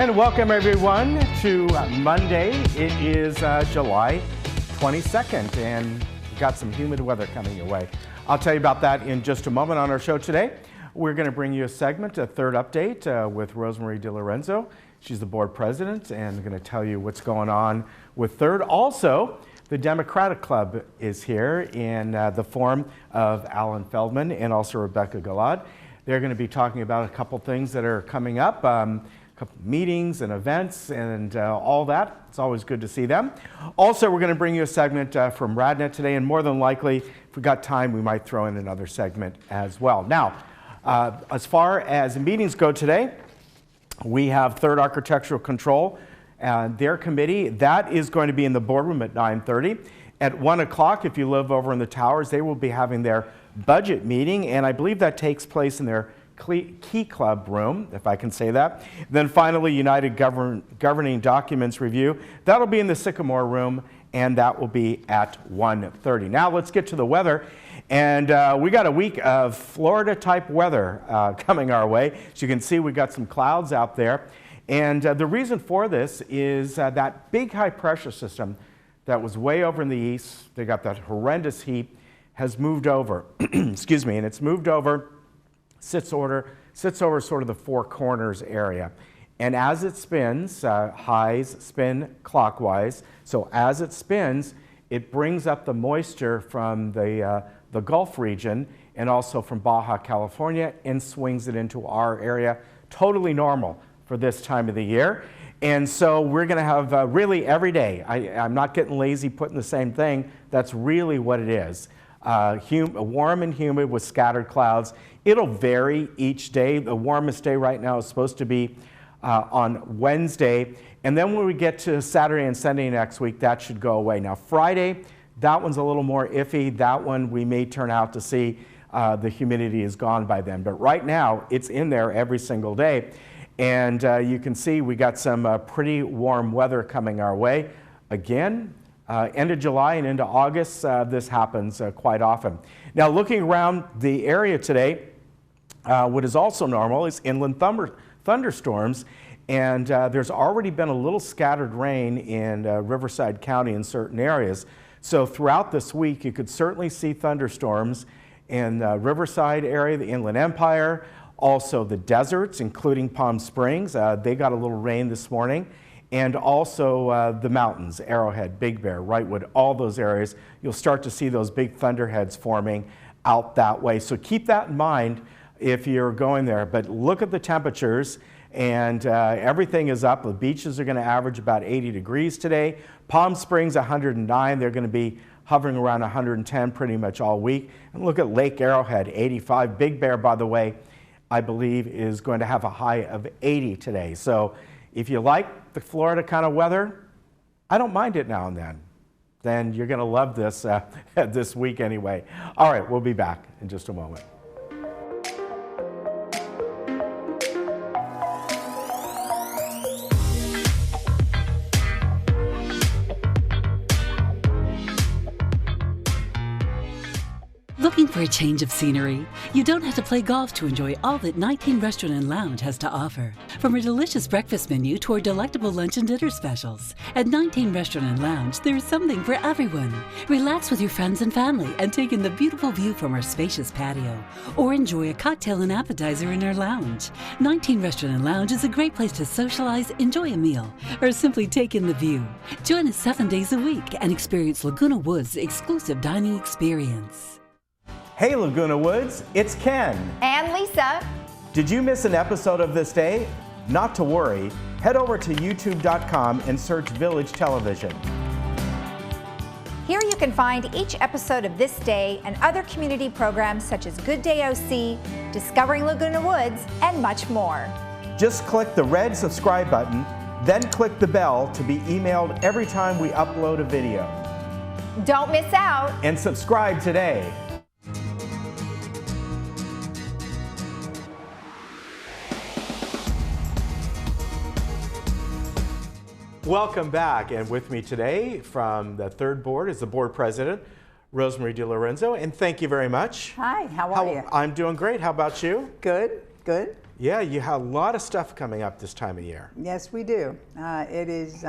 And welcome everyone to Monday. It is July 22nd and we've got some humid weather coming your way. I'll tell you about that in just a moment on our show today. We're going to bring you a segment, a third update with Rosemary DiLorenzo. She's the board president and going to tell you what's going on with third. Also, the Democratic Club is here in the form of Alan Feldman and also Rebecca Gilad. They're going to be talking about a couple things that are coming up. Couple meetings and events and all that. It's always good to see them. Also, we're going to bring you a segment from RadNet today, and more than likely, if we got time, we might throw in another segment as well. Now, as far as meetings go today, we have Third Architectural Control and their committee. That is going to be in the boardroom at 9:30. At 1 o'clock, if you live over in the towers, they will be having their budget meeting, and I believe that takes place in their Key Club room, if I can say that. Then finally, United Governing Documents Review. That'll be in the Sycamore room, and that will be at 1:30. Now let's get to the weather. And we got a week of Florida-type weather coming our way. As you can see, we got some clouds out there. And the reason for this is that big high-pressure system that was way over in the east, they got that horrendous heat, has moved over. Excuse me, and it's moved over, sits over sort of the Four Corners area. And as it spins, highs spin clockwise. So as it spins, it brings up the moisture from the Gulf region and also from Baja California and swings it into our area. Totally normal for this time of the year. And so we're going to have really every day. I'm not getting lazy putting the same thing. That's really what it is. Warm and humid with scattered clouds. It'll vary each day. The warmest day right now is supposed to be on Wednesday. And then when we get to Saturday and Sunday next week, that should go away. Now Friday, that one's a little more iffy. That one we may turn out to see the humidity is gone by then. But right now, it's in there every single day. And you can see we got some pretty warm weather coming our way. Again, end of July and into August, this happens quite often. Now looking around the area today, what is also normal is inland thunderstorms, and there's already been a little scattered rain in Riverside County in certain areas. So throughout this week, you could certainly see thunderstorms in the Riverside area, the Inland Empire, also the deserts, including Palm Springs. They got a little rain this morning. And also the mountains, Arrowhead, Big Bear, Wrightwood, all those areas. You'll start to see those big thunderheads forming out that way. So keep that in mind if you're going there. But look at the temperatures, and everything is up. The beaches are going to average about 80 degrees today. Palm Springs, 109. They're going to be hovering around 110 pretty much all week. And look at Lake Arrowhead, 85. Big Bear, by the way, I believe is going to have a high of 80 today. So if you like the Florida kind of weather, I don't mind it now and then you're going to love this this week anyway. All right, we'll be back in just a moment. Looking for a change of scenery? You don't have to play golf to enjoy all that 19 Restaurant and Lounge has to offer. From a delicious breakfast menu to our delectable lunch and dinner specials. At 19 Restaurant and Lounge, there is something for everyone. Relax with your friends and family and take in the beautiful view from our spacious patio. Or enjoy a cocktail and appetizer in our lounge. 19 Restaurant and Lounge is a great place to socialize, enjoy a meal, or simply take in the view. Join us 7 days a week and experience Laguna Woods' exclusive dining experience. Hey Laguna Woods, it's Ken. And Lisa. Did you miss an episode of This Day? Not to worry. Head over to youtube.com and search Village Television. Here you can find each episode of This Day and other community programs such as Good Day OC, Discovering Laguna Woods, and much more. Just click the red subscribe button, then click the bell to be emailed every time we upload a video. Don't miss out. And subscribe today. Welcome back, and with me today from the third board is the board president, Rosemary DiLorenzo, and thank you very much. Hi, how are you? I'm doing great. How about you? Good. Good. Yeah, you have a lot of stuff coming up this time of year. Yes, we do. It is,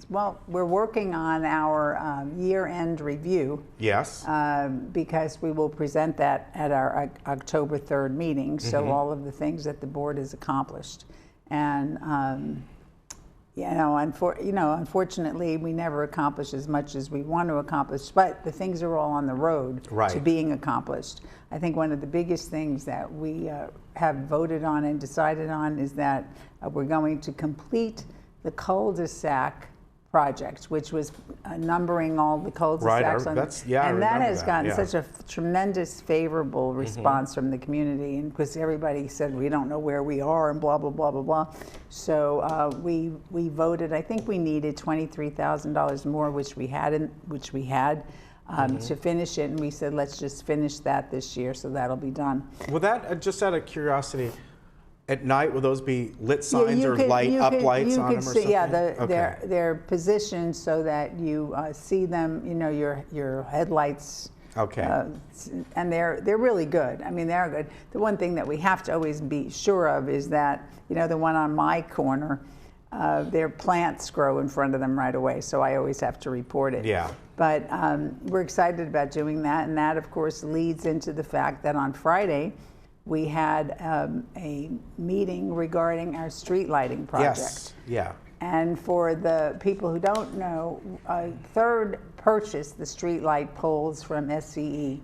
well, we're working on our year-end review. Yes. Because we will present that at our October 3rd meeting, so all of the things that the board has accomplished. And, unfortunately, we never accomplish as much as we want to accomplish, but the things are all on the road to being accomplished. I think one of the biggest things that we have voted on and decided on is that we're going to complete the cul-de-sac project, which was numbering all the cul-de-sacs. And that has gotten such a tremendous favorable response from the community, and because everybody said we don't know where we are and blah blah blah blah blah. So we voted. I think we needed $23,000 more, which we had to finish it, and we said let's just finish that this year, so that'll be done. Will that, just out of curiosity, at night, will those be lit signs or lights on them or something? Yeah, they're positioned so that you see them, your headlights. Okay. And they're really good. I mean, they're good. The one thing that we have to always be sure of is that, the one on my corner, their plants grow in front of them right away, so I always have to report it. Yeah. But we're excited about doing that, and that, of course, leads into the fact that on Friday, we had a meeting regarding our street lighting project. Yes, yeah. And for the people who don't know, Third purchased the street light poles from SCE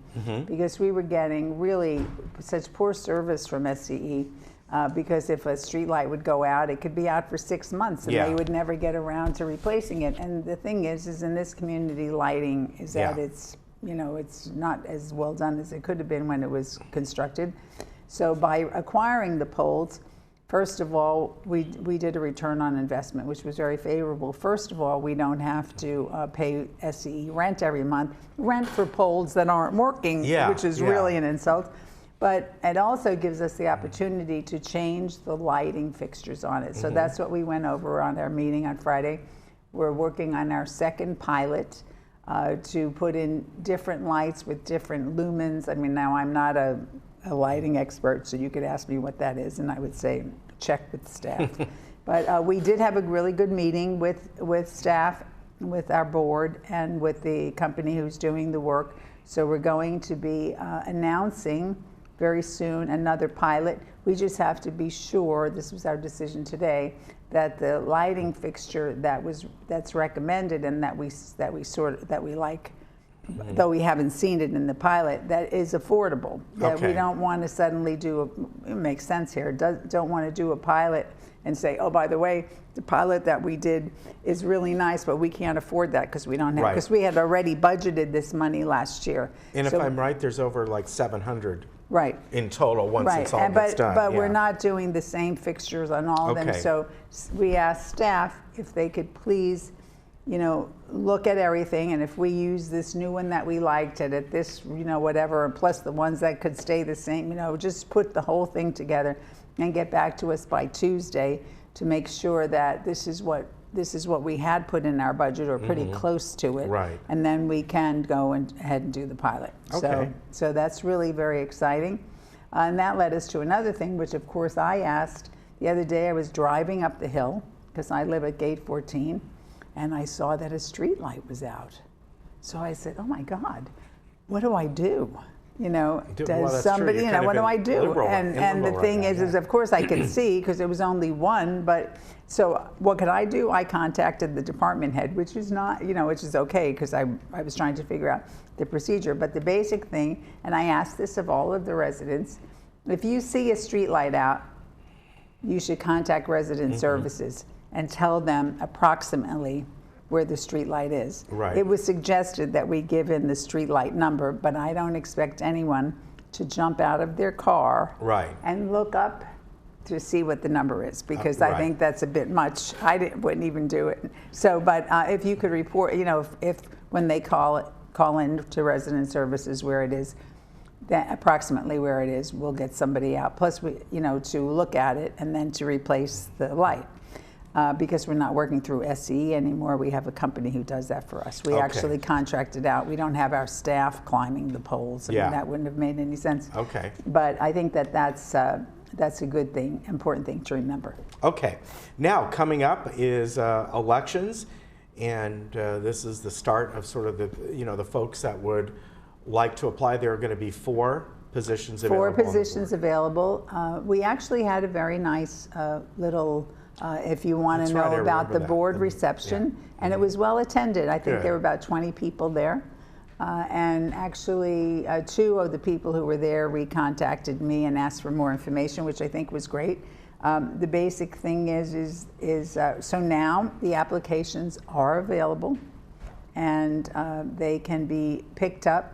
because we were getting really such poor service from SCE because if a street light would go out, it could be out for 6 months and they would never get around to replacing it. And the thing is in this community, lighting is that it's not as well done as it could have been when it was constructed. So by acquiring the poles, first of all, we did a return on investment, which was very favorable. First of all, we don't have to pay SCE rent every month, rent for poles that aren't working, which is really an insult. But it also gives us the opportunity to change the lighting fixtures on it. So that's what we went over on our meeting on Friday. We're working on our second pilot to put in different lights with different lumens. I mean, now I'm not a lighting expert, so you could ask me what that is, and I would say check with staff. But we did have a really good meeting with staff, with our board, and with the company who's doing the work. So we're going to be announcing very soon another pilot. We just have to be sure, this was our decision today, that the lighting fixture that's recommended and that we like, though we haven't seen it in the pilot, that is affordable. That we don't want to suddenly it makes sense here, don't want to do a pilot and say, oh, by the way, the pilot that we did is really nice, but we can't afford that because we don't have, because we had already budgeted this money last year. And if I'm right, there's over like 700 in total once it's all gets done. But we're not doing the same fixtures on all of them. So we asked staff if they could please look at everything, and if we use this new one that we liked at this, whatever, and plus the ones that could stay the same, just put the whole thing together and get back to us by Tuesday to make sure that this is what we had put in our budget or pretty close to it. Right. And then we can go ahead and do the pilot. So that's really very exciting. And that led us to another thing, which of course I asked the other day. I was driving up the hill because I live at gate 14. And I saw that a street light was out. So I said, oh my God, what do I do? Does somebody, what do I do? And the thing is of course I could see because there was only one, but so what could I do? I contacted the department head, which is not, which is okay because I was trying to figure out the procedure. But the basic thing, and I asked this of all of the residents, if you see a street light out, you should contact resident services and tell them approximately where the street light is. Right. It was suggested that we give in the street light number, but I don't expect anyone to jump out of their car and look up to see what the number is, because I think that's a bit much. Wouldn't even do it. So, but if you could report, if when they call in to resident services where it is, that approximately where it is, we'll get somebody out. Plus, we, to look at it and then to replace the light. Because we're not working through SCE anymore, we have a company who does that for us. We actually contracted out. We don't have our staff climbing the poles. I mean, that wouldn't have made any sense. But I think that's that's a good thing, important thing to remember. Okay, now coming up is elections, and this is the start of sort of the folks that would like to apply. There are going to be 4 positions available. 4 positions available. We actually had a very nice little, if you want to know about the board reception, and it was well attended. I think there were about 20 people there. And actually, 2 of the people who were there recontacted me and asked for more information, which I think was great. The basic thing is so now the applications are available, and they can be picked up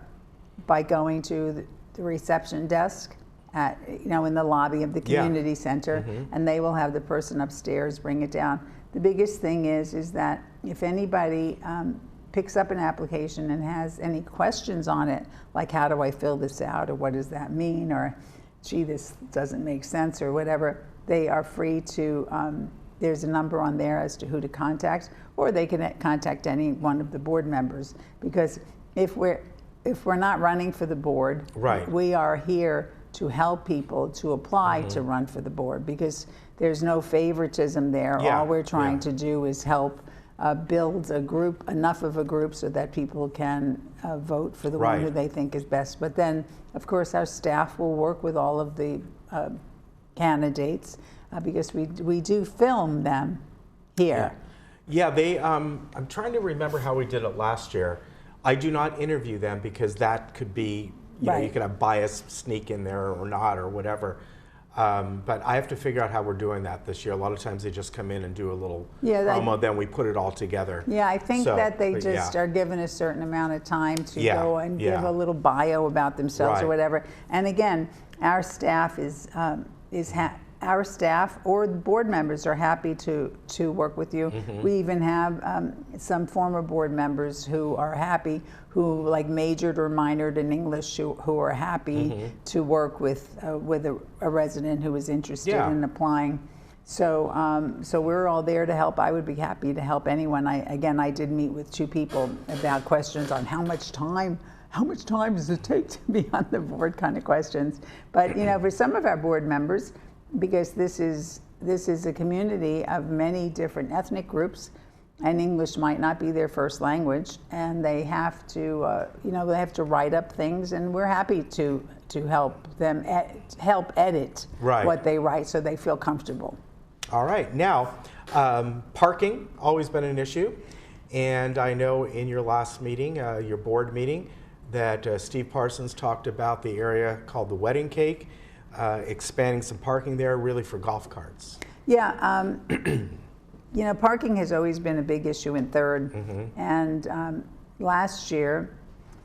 by going to the reception desk at, in the lobby of the community center, and they will have the person upstairs bring it down. The biggest thing is that if anybody picks up an application and has any questions on it, like how do I fill this out, or what does that mean, or gee, this doesn't make sense, or whatever, they are free to, there's a number on there as to who to contact, or they can contact any one of the board members, because if we're not running for the board, we are here to help people to apply to run for the board, because there's no favoritism there. All we're trying to do is help build a group, enough of a group so that people can vote for the one who they think is best. But then, of course, our staff will work with all of the candidates because we do film them here. They, I'm trying to remember how we did it last year. I do not interview them because that could be, you know, you could have bias sneak in there or not or whatever. But I have to figure out how we're doing that this year. A lot of times they just come in and do a little promo, then we put it all together. I think that they just are given a certain amount of time to go and give a little bio about themselves or whatever. And again, our staff our staff or the board members are happy to work with you. We even have some former board members who are happy, who like majored or minored in English, who are happy to work with a resident who is interested in applying. So so we're all there to help. I would be happy to help anyone. I did meet with 2 people about questions on how much time does it take to be on the board, kind of questions. But for some of our board members, because this is a community of many different ethnic groups, and English might not be their first language, and they have to they have to write up things, and we're happy to help them help edit what they write so they feel comfortable. All right, now parking always been an issue, and I know in your last meeting, your board meeting, that Steve Parsons talked about the area called the Wedding Cake, expanding some parking there really for golf carts. Parking has always been a big issue in 3rd, and last year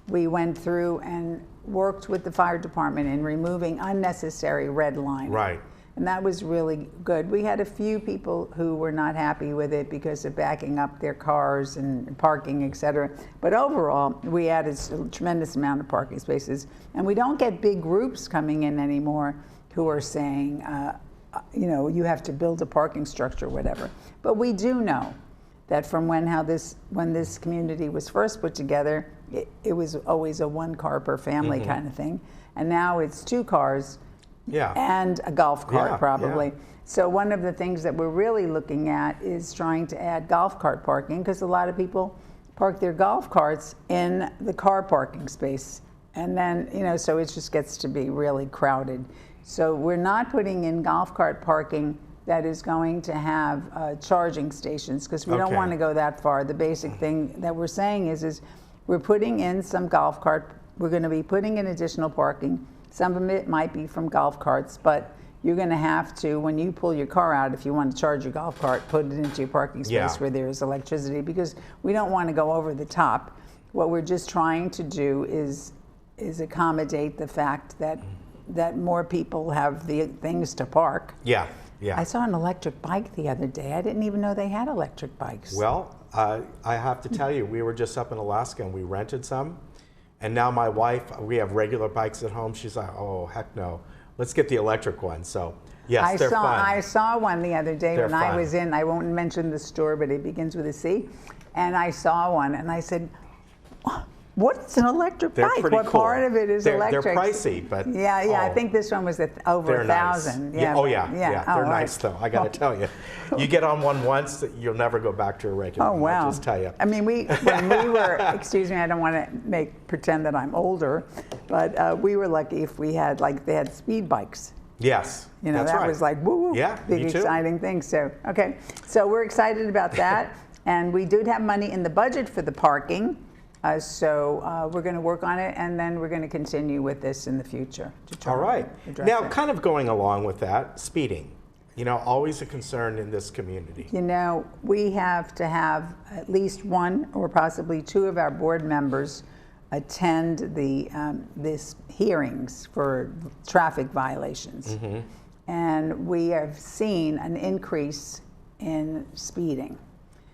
we went through and worked with the fire department in removing unnecessary red line. And that was really good. We had a few people who were not happy with it because of backing up their cars and parking, et cetera. But overall, we added a tremendous amount of parking spaces. And we don't get big groups coming in anymore who are saying, you have to build a parking structure or whatever. But we do know that from when this community was first put together, it was always a 1-car per family kind of thing. And now it's 2 cars and a golf cart probably. So one of the things that we're really looking at is trying to add golf cart parking, because a lot of people park their golf carts in the car parking space. And then, so it just gets to be really crowded. So we're not putting in golf cart parking that is going to have charging stations, because we don't want to go that far. The basic thing that we're saying is we're putting in some golf cart, we're going to be putting in additional parking. Some of it might be from golf carts, but you're going to have to, when you pull your car out, if you want to charge your golf cart, put it into your parking space where there's electricity, because we don't want to go over the top. What we're just trying to do is accommodate the fact that more people have the things to park. I saw an electric bike the other day. I didn't even know they had electric bikes. Well, I have to tell you, we were just up in Alaska and we rented some. And now my wife, we have regular bikes at home. She's like, oh, heck no. Let's get the electric one. So, yes, they're fun. I saw one the other day when I was in, I won't mention the store, but it begins with a C. And I saw one and I said, what's an electric They're bike? pretty What cool. part of it is electric? They're pricey, but yeah, I think this one was over they're $1,000. Nice. Yeah, Oh yeah. They're right. nice though. I got to tell you, you get on one once, you'll never go back to a regular. Oh one, wow! I'll just tell you. I mean, when we were, excuse me, I don't want to pretend that I'm older, but we were lucky if we had they had speed bikes. Yes, you know, that's that right. was like woo, yeah, big exciting thing. So okay, so we're excited about that, and we did have money in the budget for the parking. So we're going to work on it, and then we're going to continue with this in the future. To try All right. Now, kind of going along with that, speeding. You know, always a concern in this community. You know, we have to have at least one or possibly two of our board members attend this hearings for traffic violations. Mm-hmm. And we have seen an increase in speeding.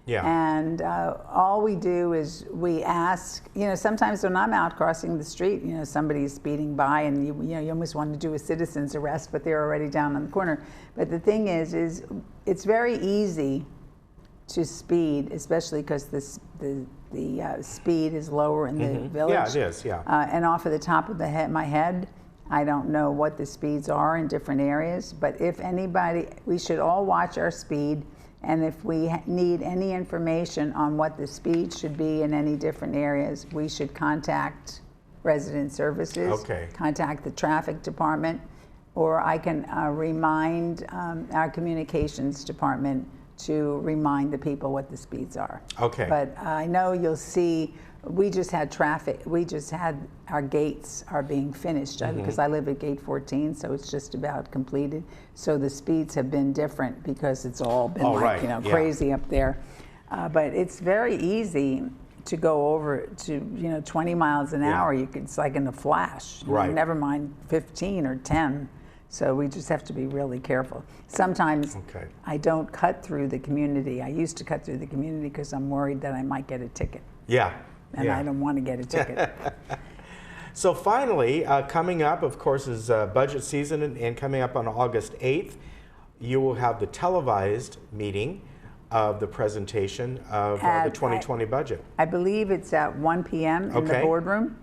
Yeah. And all we do is we ask, you know, sometimes when I'm out crossing the street, you know, somebody's speeding by and you almost want to do a citizen's arrest, but they're already down on the corner. But the thing is it's very easy to speed, especially because the speed is lower in the village. Yeah, it is, yeah. And off of the top of my head, I don't know what the speeds are in different areas, but if anybody, we should all watch our speed. And if we need any information on what the speed should be in any different areas, we should contact resident services, contact the traffic department, or I can remind our communications department to remind the people what the speeds are. Okay. But I know you'll see, we just had our gates are being finished because I live at gate 14, so it's just about completed. So the speeds have been different because it's all been crazy up there. But it's very easy to go over to 20 miles an hour. It's like in a flash. Right. Never mind 15 or 10. So we just have to be really careful. Sometimes I don't cut through the community. I used to cut through the community because I'm worried that I might get a ticket. Yeah. And I don't want to get a ticket. So finally, coming up, of course, is budget season, and coming up on August 8th, you will have the televised meeting of the presentation of the 2020 budget. I believe it's at 1 p.m. in the boardroom.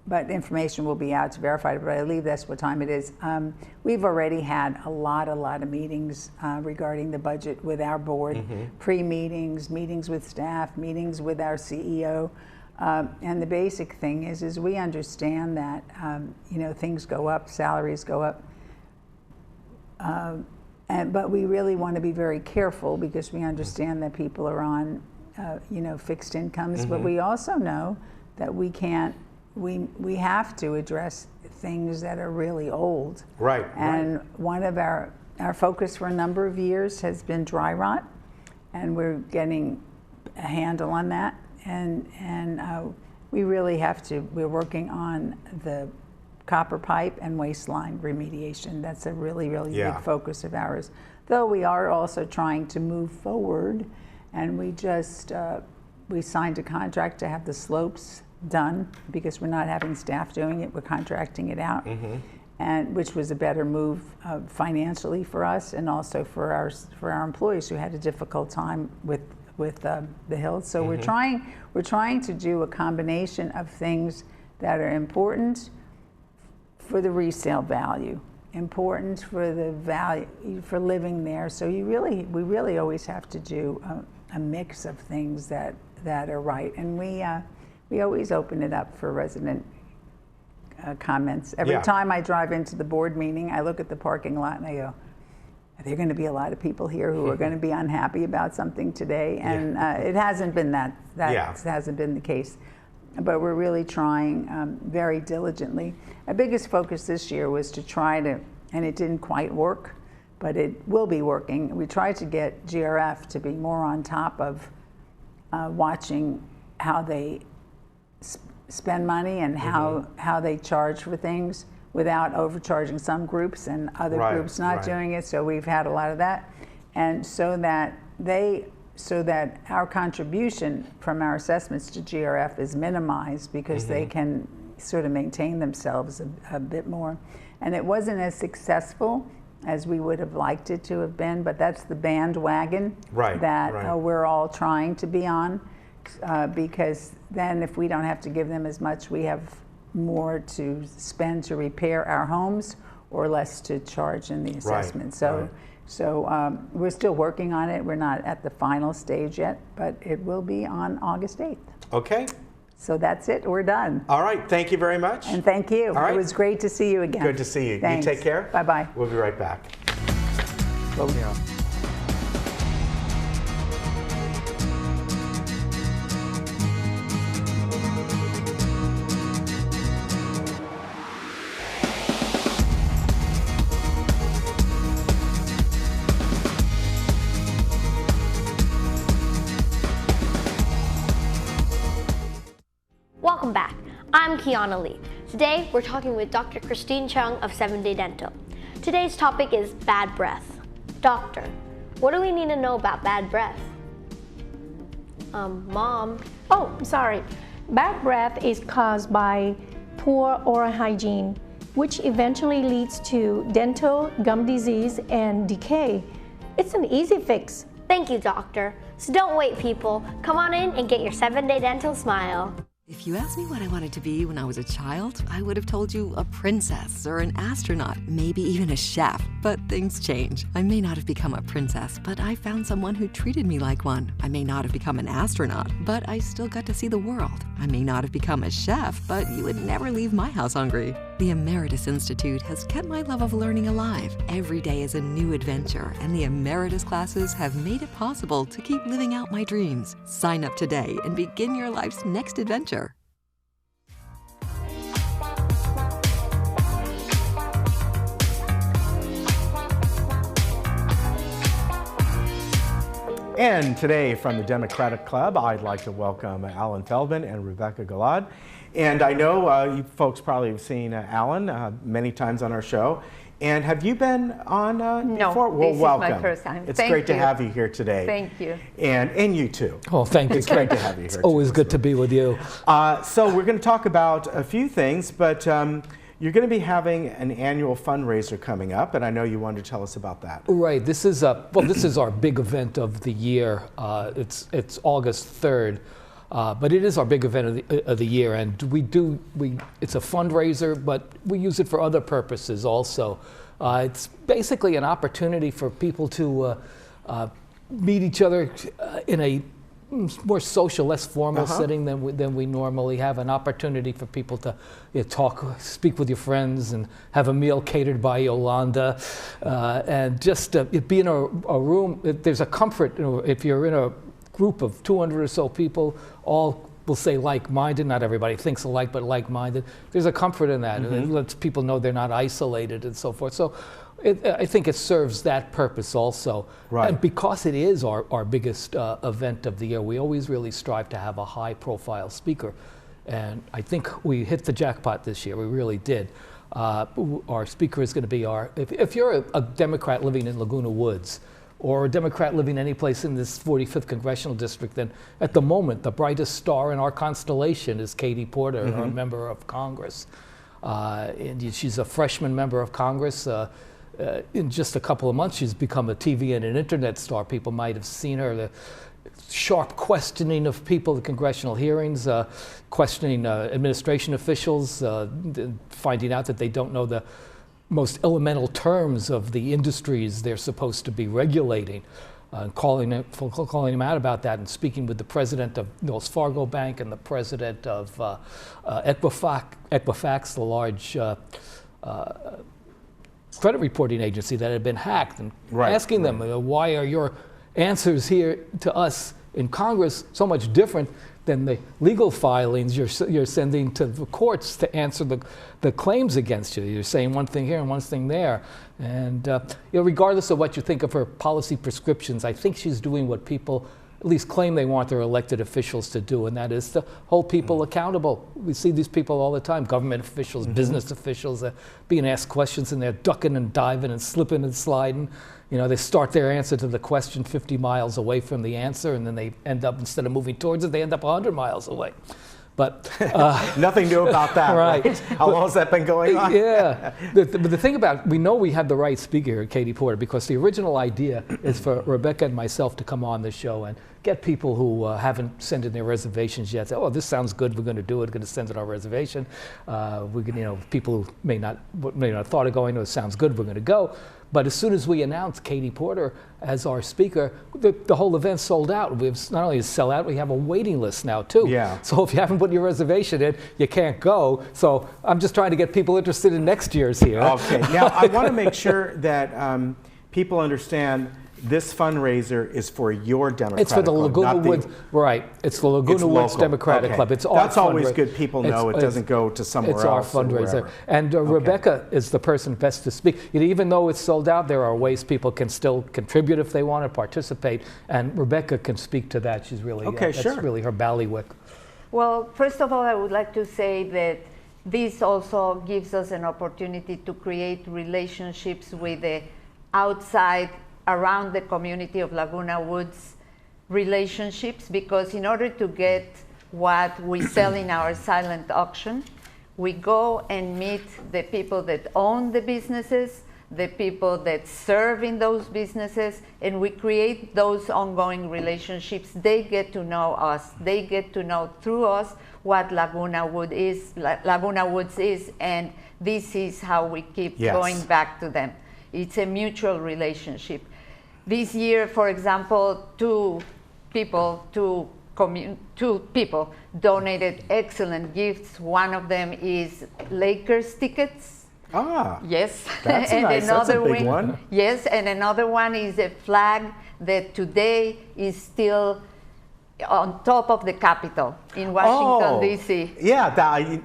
But information will be out to verify it, but I believe that's what time it is. We've already had a lot of meetings regarding the budget with our board, pre-meetings, meetings with staff, meetings with our CEO. And the basic thing is we understand that, things go up, salaries go up. But we really want to be very careful because we understand that people are on, fixed incomes, but we also know that we have to address things that are really old. Right. And one of our focus for a number of years has been dry rot, and we're getting a handle on that. And we really have to. We're working on the copper pipe and waistline remediation. That's a really big focus of ours. Though we are also trying to move forward, and we just we signed a contract to have the slopes done because we're not having staff doing it. We're contracting it out, and which was a better move financially for us, and also for our employees who had a difficult time with the hills. So we're trying to do a combination of things that are important for the resale value, important for the value for living there. So we really always have to do a mix of things that are right, and we always open it up for resident comments. Every time I drive into the board meeting, I look at the parking lot and I go, are there going to be a lot of people here who are going to be unhappy about something today? And it hasn't been that hasn't been the case. But we're really trying very diligently. Our biggest focus this year was to try to, and it didn't quite work, but it will be working. We tried to get GRF to be more on top of watching how they spend money and how they charge for things without overcharging some groups and other groups not doing it. So we've had a lot of that, and so that our contribution from our assessments to GRF is minimized because they can sort of maintain themselves a bit more. And it wasn't as successful as we would have liked it to have been, but that's the bandwagon that we're all trying to be on, because then if we don't have to give them as much, we have more to spend to repair our homes or less to charge in the assessment. So we're still working on it. We're not at the final stage yet, but it will be on August 8th. Okay. So that's it. We're done. All right. Thank you very much. And thank you. All right. It was great to see you again. Good to see you. Thanks. You take care. Bye-bye. We'll be right back. Well, Yeah. Welcome back. I'm Kiana Lee. Today we're talking with Dr. Christine Chung of 7-Day Dental. Today's topic is bad breath. Doctor, what do we need to know about bad breath? Mom. Oh, sorry. Bad breath is caused by poor oral hygiene, which eventually leads to dental, gum disease, and decay. It's an easy fix. Thank you, doctor. So don't wait, people. Come on in and get your 7-Day Dental smile. If you asked me what I wanted to be when I was a child, I would have told you a princess or an astronaut, maybe even a chef. But things change. I may not have become a princess, but I found someone who treated me like one. I may not have become an astronaut, but I still got to see the world. I may not have become a chef, but you would never leave my house hungry. The Emeritus Institute has kept my love of learning alive. Every day is a new adventure, and the Emeritus classes have made it possible to keep living out my dreams. Sign up today and begin your life's next adventure. And today from the Democratic Club, I'd like to welcome Alan Feldman and Rebecca Galad. And I know you folks probably have seen Alan many times on our show. And have you been on before? Well, this welcome. is my first time. It's Thank great to you. have you here today. Thank you. And you too. Oh, thank you. It's great to have you here. It's always good to be with you. So we're going to talk about a few things, but you're going to be having an annual fundraiser coming up, and I know you wanted to tell us about that. Right. This is this is our big event of the year. It's August 3rd, but it is our big event of the year, and it's a fundraiser, but we use it for other purposes also. It's basically an opportunity for people to meet each other in a more social, less formal setting than we normally have. An opportunity for people to speak with your friends, and have a meal catered by Yolanda, and just be in a room. There's a comfort if you're in a group of 200 or so people, all will say like-minded. Not everybody thinks alike, but like-minded. There's a comfort in that. It lets people know they're not isolated and so forth. So I think it serves that purpose also. Right. And because it is our biggest event of the year, we always really strive to have a high-profile speaker. And I think we hit the jackpot this year. We really did. Our speaker is going to be if you're a Democrat living in Laguna Woods, or a Democrat living any place in this 45th congressional district, then at the moment, the brightest star in our constellation is Katie Porter, our member of Congress. And she's a freshman member of Congress. In just a couple of months, she's become a TV and an internet star. People might have seen her. The sharp questioning of people, the congressional hearings, questioning administration officials, finding out that they don't know the most elemental terms of the industries they're supposed to be regulating, calling them out about that, and speaking with the president of Wells Fargo Bank and the president of Equifax, the large credit reporting agency that had been hacked, and asking them, why are your answers here to us in Congress so much different than the legal filings you're sending to the courts to answer the claims against you? You're saying one thing here and one thing there. And regardless of what you think of her policy prescriptions, I think she's doing what people at least claim they want their elected officials to do, and that is to hold people accountable. We see these people all the time, government officials, business officials, being asked questions, and they're ducking and diving and slipping and sliding. They start their answer to the question 50 miles away from the answer, and then they end up, instead of moving towards it, they end up 100 miles away. But nothing new about that, right? How long has that been going on? Yeah. But the thing about, we know we have the right speaker here, Katie Porter, because the original idea is for Rebecca and myself to come on the show, and get people who haven't sent in their reservations yet. Say, oh, this sounds good. We're going to do it. We're going to send in our reservation. We can, people who may not have thought of going. Oh, it sounds good. We're going to go. But as soon as we announced Katie Porter as our speaker, the whole event sold out. We've not only sell out, we have a waiting list now too. Yeah. So if you haven't put your reservation in, you can't go. So I'm just trying to get people interested in next year's here. Okay. Now I want to make sure that people understand this fundraiser is for your Democratic It's for the Club, Laguna Woods, right? It's the Laguna Woods local. Democratic Okay. Club. It's our That's always fundraiser. good. People know it doesn't go to somewhere else. else. It's our fundraiser. Wherever. And Rebecca is the person best to speak. Even though it's sold out, there are ways people can still contribute if they want to participate. And Rebecca can speak to that. She's really, that's really her ballywick. Well, first of all, I would like to say that this also gives us an opportunity to create relationships with the outside, around the community of Laguna Woods relationships, because in order to get what we sell in our silent auction, we go and meet the people that own the businesses, the people that serve in those businesses, and we create those ongoing relationships. They get to know us. They get to know through us what Laguna Woods is, and this is how we keep going back to them. It's a mutual relationship. This year, for example, two people donated excellent gifts. One of them is Lakers tickets. Ah, yes. That's and nice. That's a big one. one. Yes, and another one is a flag that today is still on top of the Capitol in Washington, D.C. Yeah,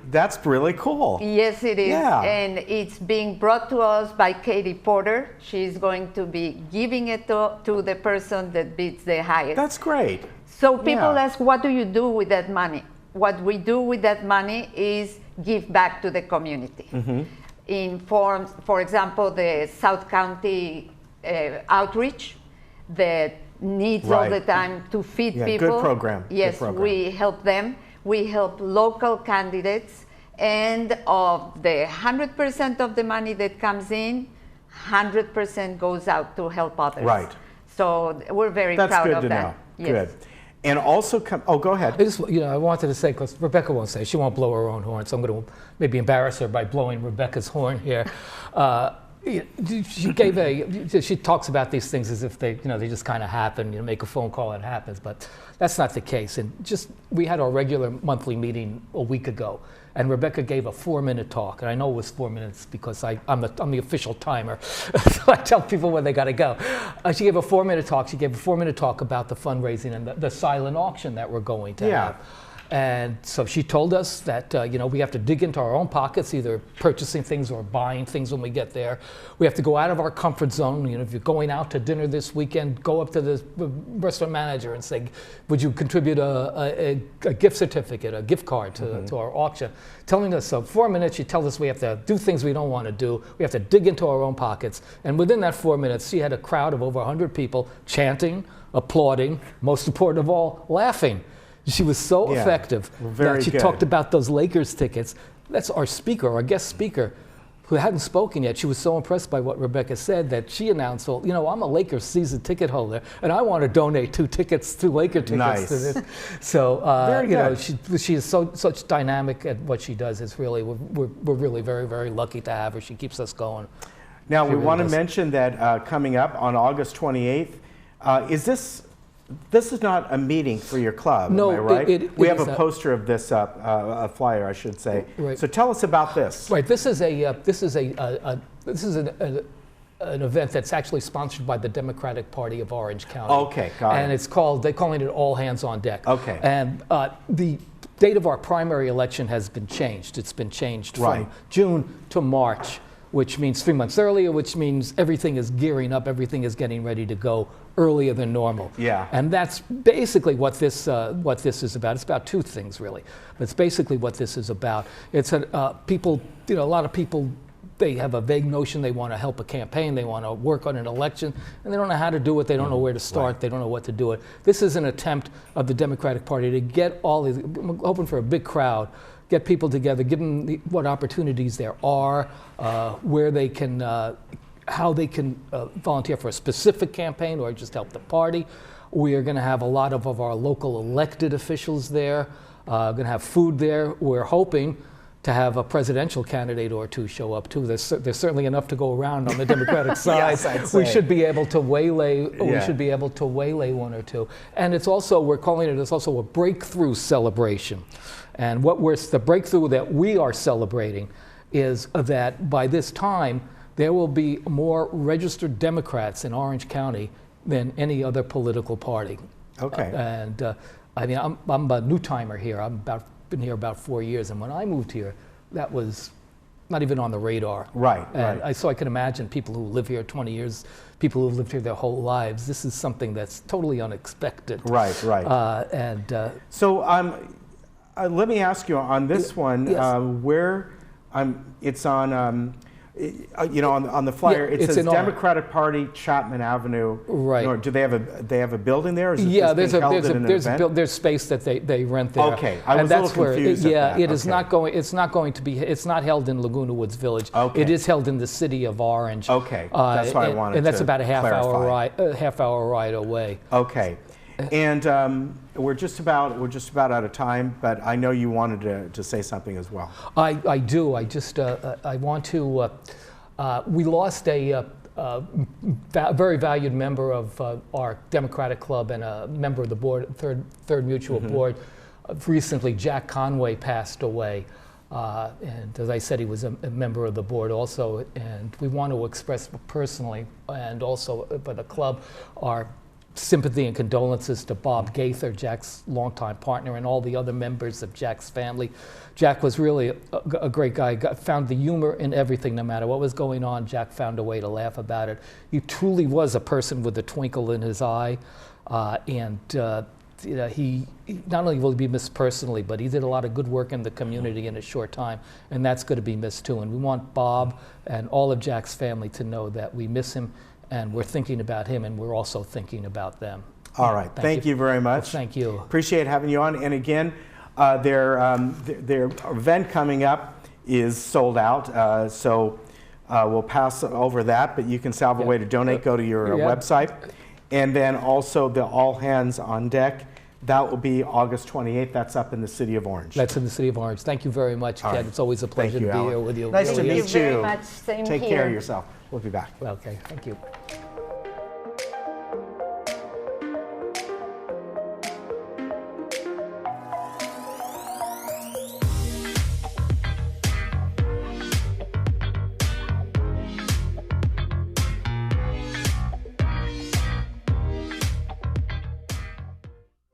that's really cool. Yes, it is. Yeah. And it's being brought to us by Katie Porter. She's going to be giving it to the person that bids the highest. That's great. So people ask, what do you do with that money? What we do with that money is give back to the community. Mm-hmm. In forms, for example, the South County outreach that needs all the time to feed people. Good program. Yes, good program. We help them. We help local candidates, and of the 100% of the money that comes in, 100% goes out to help others. Right. So we're very That's proud good of to that. know. Yes. Good. And also, go ahead. I wanted to say, because Rebecca won't say, she won't blow her own horn, so I'm going to maybe embarrass her by blowing Rebecca's horn here. She talks about these things as if they just kind of happen. Make a phone call, it happens, but that's not the case. And we had our regular monthly meeting a week ago, and Rebecca gave a 4-minute talk, and I know it was 4 minutes because I'm the official timer, so I tell people when they got to go. She gave a 4-minute talk. She gave a 4-minute talk about the fundraising and the silent auction that we're going to have. And so she told us that we have to dig into our own pockets, either purchasing things or buying things when we get there. We have to go out of our comfort zone. If you're going out to dinner this weekend, go up to the restaurant manager and say, would you contribute a gift certificate, a gift card to our auction? Telling us, so 4 minutes, she tells us we have to do things we don't want to do. We have to dig into our own pockets. And within that 4 minutes, she had a crowd of over 100 people chanting, applauding, most important of all, laughing. She was so effective that she talked about those Lakers tickets. That's our speaker, our guest speaker, who hadn't spoken yet. She was so impressed by what Rebecca said that she announced, well, I'm a Lakers season ticket holder, and I want to donate 2 Laker tickets to this. So, she is such dynamic at what she does. It's really, we're really very, very lucky to have her. She keeps us going. Now, we want to mention that coming up on August 28th, this is not a meeting for your club, no, am I right? We have a not. poster of this up, a flyer, I should say. Right. So tell us about this. Right. This is an event that's actually sponsored by the Democratic Party of Orange County. Okay, got it. And they're calling it All Hands on Deck. Okay. And the date of our primary election has been changed. It's been changed from June to March, which means 3 months earlier, which means everything is gearing up, everything is getting ready to go earlier than normal. Yeah. And that's basically what this is about. It's about 2 things, really. But it's basically what this is about. It's people, a lot of people, they have a vague notion they want to help a campaign, they want to work on an election, and they don't know how to do it, they don't know where to start, they don't know what to do it. This is an attempt of the Democratic Party to get all these, hoping for a big crowd, get people together, give them what opportunities there are, where they can, how they can volunteer for a specific campaign or just help the party. We are going to have a lot of our local elected officials there. Going to have food there. We're hoping to have a presidential candidate or two show up too. There's certainly enough to go around on the Democratic side. Yes, we should be able to waylay. We should be able to waylay one or two. And it's also, we're calling it, it's also a breakthrough celebration. And the breakthrough that we are celebrating is that by this time there will be more registered Democrats in Orange County than any other political party. Okay. I mean, I'm a new timer here. Been here about 4 years, and when I moved here, that was not even on the radar. Right, and so I can imagine people who live here 20 years, people who've lived here their whole lives. This is something that's totally unexpected. Right. So let me ask you on this one, where it's on. On the flyer, it says Democratic Party, Chapman Avenue. Right. North. Do they have a building there? Or is it there's space that they rent there. Okay, I was a little confused. It's not going to be. It's not held in Laguna Woods Village. Okay. It is held in the city of Orange. Okay, that's what I wanted. And that's to about a half hour ride away. Okay. And we're just about out of time, but I know you wanted to say something as well. I do. I want to. We lost a very valued member of our Democratic Club and a member of the board, Third Mutual Board. Recently, Jack Conway passed away. And as I said, he was a member of the board also. And we want to express personally and also for the club our sympathy and condolences to Bob Gaither, Jack's longtime partner, and all the other members of Jack's family. Jack was really a great guy, found the humor in everything, no matter what was going on. Jack found a way to laugh about it. He truly was a person with a twinkle in his eye, he not only will he be missed personally, but he did a lot of good work in the community in a short time, and that's going to be missed too. And we want Bob and all of Jack's family to know that we miss him, and we're thinking about him, and we're also thinking about them. All right. Thank you very much. Well, thank you. Appreciate having you on. And again, their event coming up is sold out, so we'll pass over that, but you can salve a way to donate. Go to your website. And then also the All Hands on Deck. That will be August 28th. That's up in the city of Orange. That's in the city of Orange. Thank you very much, Ken. Right. It's always a pleasure to be here with you. Nice to meet you. Thank you very much. Same Take care of yourself. We'll be back. Okay, thank you.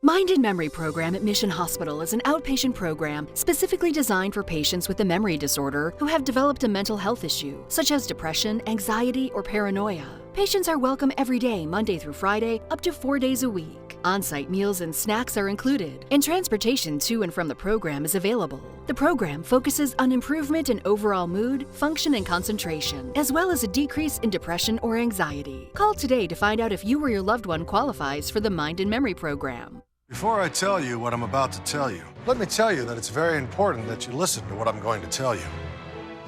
Mind in Memory program at Mission Hospital is an outpatient program specifically designed for patients with a memory disorder who have developed a mental health issue, such as depression, anxiety, or paranoia. Patients are welcome every day, Monday through Friday, up to 4 days a week. On-site meals and snacks are included, and transportation to and from the program is available. The program focuses on improvement in overall mood, function, and concentration, as well as a decrease in depression or anxiety. Call today to find out if you or your loved one qualifies for the Mind in Memory program. Before I tell you what I'm about to tell you, let me tell you that it's very important that you listen to what I'm going to tell you.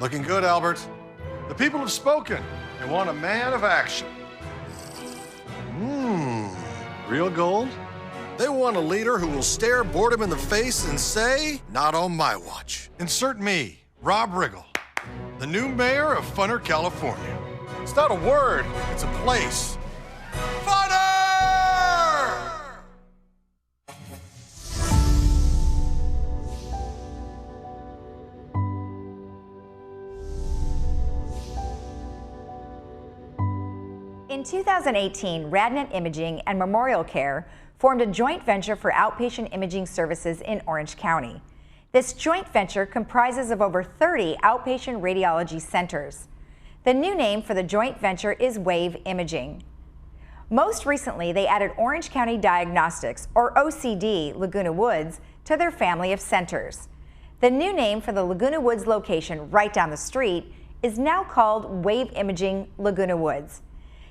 Looking good, Albert. The people have spoken. They want a man of action. Real gold? They want a leader who will stare boredom in the face and say, not on my watch. Insert me, Rob Riggle, the new mayor of Funner, California. It's not a word, it's a place. Funner! In 2018, RadNet Imaging and Memorial Care formed a joint venture for outpatient imaging services in Orange County. This joint venture comprises of over 30 outpatient radiology centers. The new name for the joint venture is Wave Imaging. Most recently, they added Orange County Diagnostics, or OCD, Laguna Woods, to their family of centers. The new name for the Laguna Woods location right down the street is now called Wave Imaging Laguna Woods.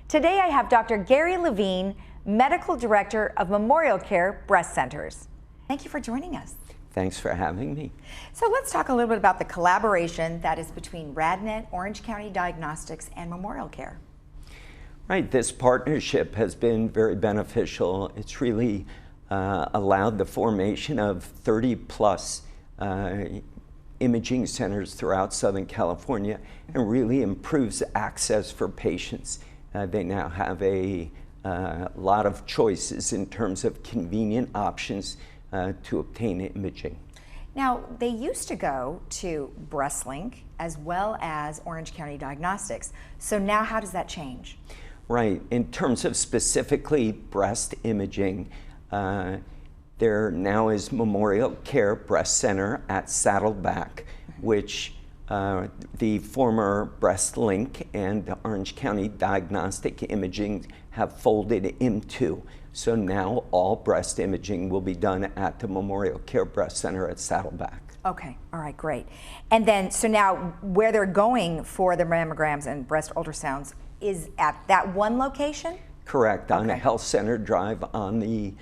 Today I have Dr. Gary Levine, Medical Director of Memorial Care Breast Centers. Thank you for joining us. Thanks for having me. So let's talk a little bit about the collaboration that is between RadNet, Orange County Diagnostics, and Memorial Care. Right, this partnership has been very beneficial. It's really allowed the formation of 30 plus imaging centers throughout Southern California and really improves access for patients. They now have a lot of choices in terms of convenient options to obtain imaging. Now, they used to go to BreastLink as well as Orange County Diagnostics. So now how does that change? Right. In terms of specifically breast imaging, there now is Memorial Care Breast Center at Saddleback, which the former BreastLink and Orange County Diagnostic Imaging have folded into. So now all breast imaging will be done at the Memorial Care Breast Center at Saddleback. Okay, all right, great. And then, so now where they're going for the mammograms and breast ultrasounds is at that one location? Correct, on the Health Center Drive on the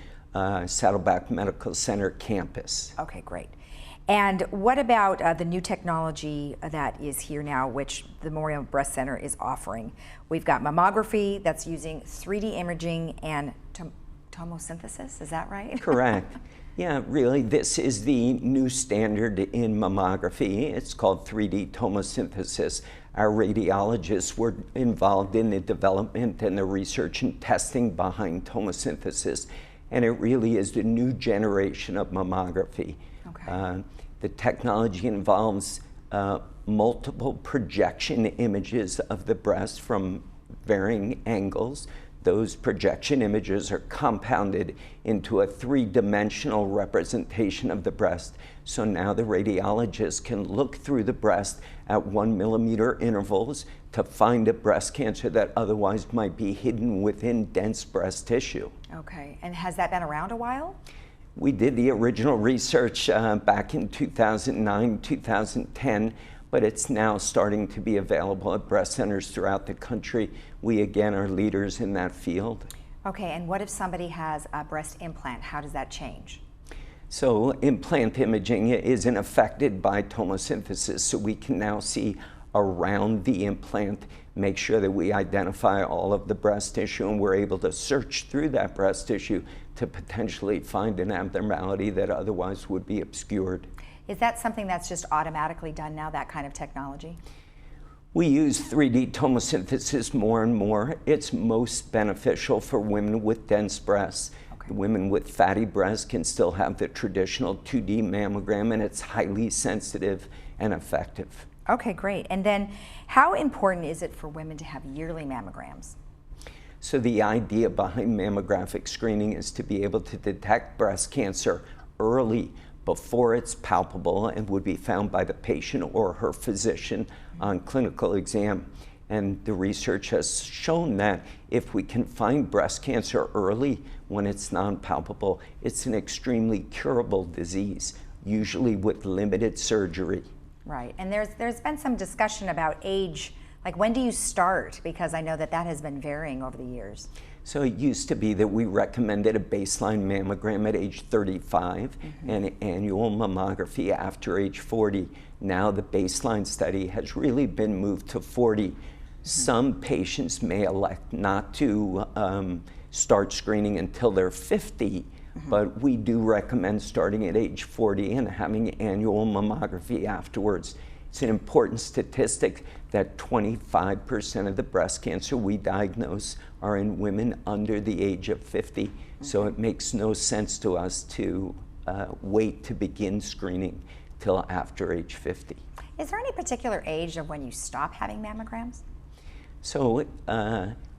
Saddleback Medical Center campus. Okay, great. And what about the new technology that is here now, which the Memorial Breast Center is offering? We've got mammography that's using 3D imaging and tomosynthesis, is that right? Correct. Yeah, really, this is the new standard in mammography. It's called 3D tomosynthesis. Our radiologists were involved in the development and the research and testing behind tomosynthesis, and it really is the new generation of mammography. Okay. The technology involves multiple projection images of the breast from varying angles. Those projection images are compounded into a three-dimensional representation of the breast. So now the radiologist can look through the breast at 1 millimeter intervals to find a breast cancer that otherwise might be hidden within dense breast tissue. Okay, and has that been around a while? We did the original research back in 2009, 2010, but it's now starting to be available at breast centers throughout the country. We, again, are leaders in that field. Okay, and what if somebody has a breast implant? How does that change? So implant imaging isn't affected by tomosynthesis, so we can now see around the implant, make sure that we identify all of the breast tissue, and we're able to search through that breast tissue to potentially find an abnormality that otherwise would be obscured. Is that something that's just automatically done now, that kind of technology? We use 3D tomosynthesis more and more. It's most beneficial for women with dense breasts. Okay. Women with fatty breasts can still have the traditional 2D mammogram, and it's highly sensitive and effective. Okay, great. And then how important is it for women to have yearly mammograms? So the idea behind mammographic screening is to be able to detect breast cancer early, before it's palpable and would be found by the patient or her physician on clinical exam. And the research has shown that if we can find breast cancer early when it's non-palpable, it's an extremely curable disease, usually with limited surgery. Right, and there's been some discussion about age, like when do you start? Because I know that that has been varying over the years. So it used to be that we recommended a baseline mammogram at age 35 and annual mammography after age 40. Now the baseline study has really been moved to 40. Some patients may elect not to start screening until they're 50, but we do recommend starting at age 40 and having annual mammography afterwards. It's an important statistic that 25% of the breast cancer we diagnose are in women under the age of 50. So it makes no sense to us to wait to begin screening till after age 50. Is there any particular age of when you stop having mammograms? So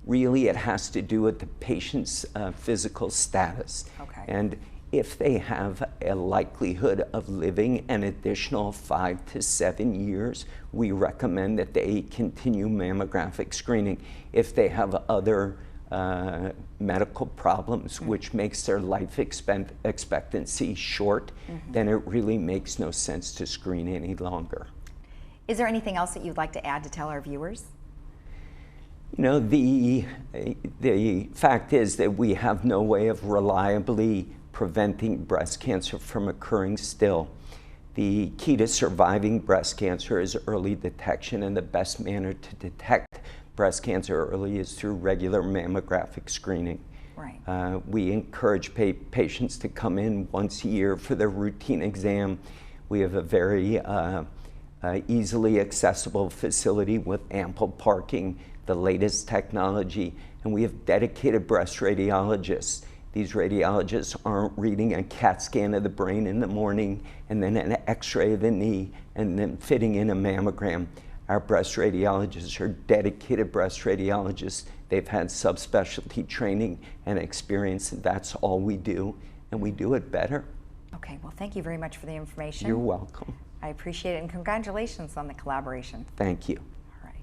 really it has to do with the patient's physical status. Okay. And if they have a likelihood of living an additional 5 to 7 years, we recommend that they continue mammographic screening. If they have other medical problems, which makes their life expectancy short, then it really makes no sense to screen any longer. Is there anything else that you'd like to add to tell our viewers? You know, the fact is that we have no way of reliably preventing breast cancer from occurring still. The key to surviving breast cancer is early detection, and the best manner to detect breast cancer early is through regular mammographic screening. Right. We encourage patients to come in once a year for their routine exam. We have a very easily accessible facility with ample parking, the latest technology, and we have dedicated breast radiologists. These radiologists aren't reading a CAT scan of the brain in the morning and then an x-ray of the knee and then fitting in a mammogram. Our breast radiologists are dedicated breast radiologists. They've had subspecialty training and experience, and that's all we do, and we do it better. Okay, well, thank you very much for the information. You're welcome. I appreciate it, and congratulations on the collaboration. Thank you. All right.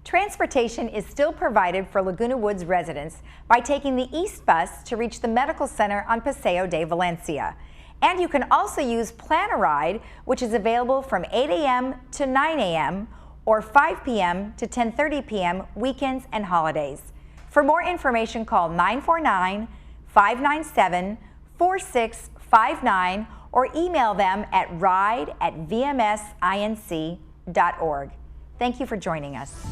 Transportation is still provided for Laguna Woods residents by taking the East Bus to reach the medical center on Paseo de Valencia. And you can also use Plan a Ride, which is available from 8 a.m. to 9 a.m. or 5 p.m. to 10:30 p.m. weekends and holidays. For more information, call 949-597-4659 or email them at ride@vmsinc.org. Thank you for joining us.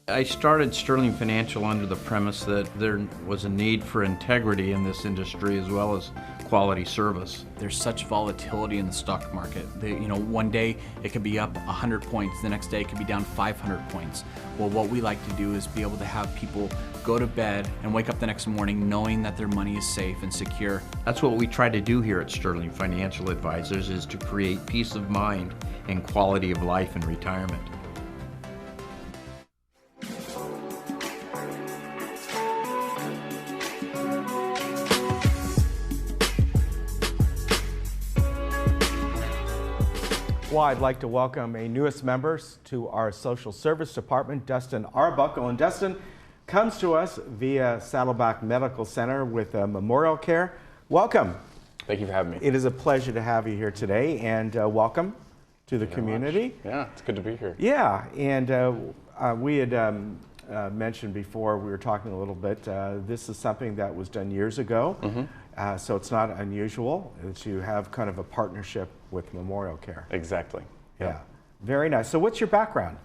I started Sterling Financial under the premise that there was a need for integrity in this industry as well as quality service. There's such volatility in the stock market. One day it could be up 100 points, the next day it could be down 500 points. Well, what we like to do is be able to have people go to bed and wake up the next morning knowing that their money is safe and secure. That's what we try to do here at Sterling Financial Advisors, is to create peace of mind and quality of life in retirement. Well, I'd like to welcome a newest member to our social service department, Dustin Arbuckle. And Dustin comes to us via Saddleback Medical Center with Memorial Care. Welcome. Thank you for having me. It is a pleasure to have you here today, and welcome to the community. Yeah, it's good to be here. Yeah, and we had mentioned before, we were talking a little bit, this is something that was done years ago, so it's not unusual that you have kind of a partnership with Memorial Care. Exactly. Yeah, very nice. So what's your background?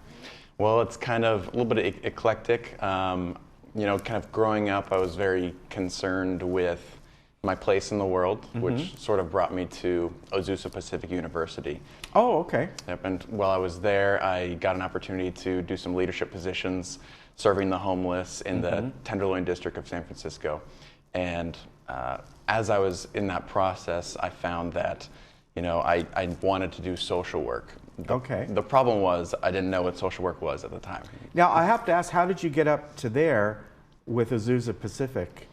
Well, it's kind of a little bit eclectic. Kind of growing up, I was very concerned with my place in the world, which sort of brought me to Azusa Pacific University. Oh, okay. Yep, and while I was there, I got an opportunity to do some leadership positions serving the homeless in the Tenderloin district of San Francisco. And as I was in that process, I found that, I wanted to do social work. The problem was I didn't know what social work was at the time. Now, I have to ask, how did you get up to there with Azusa Pacific?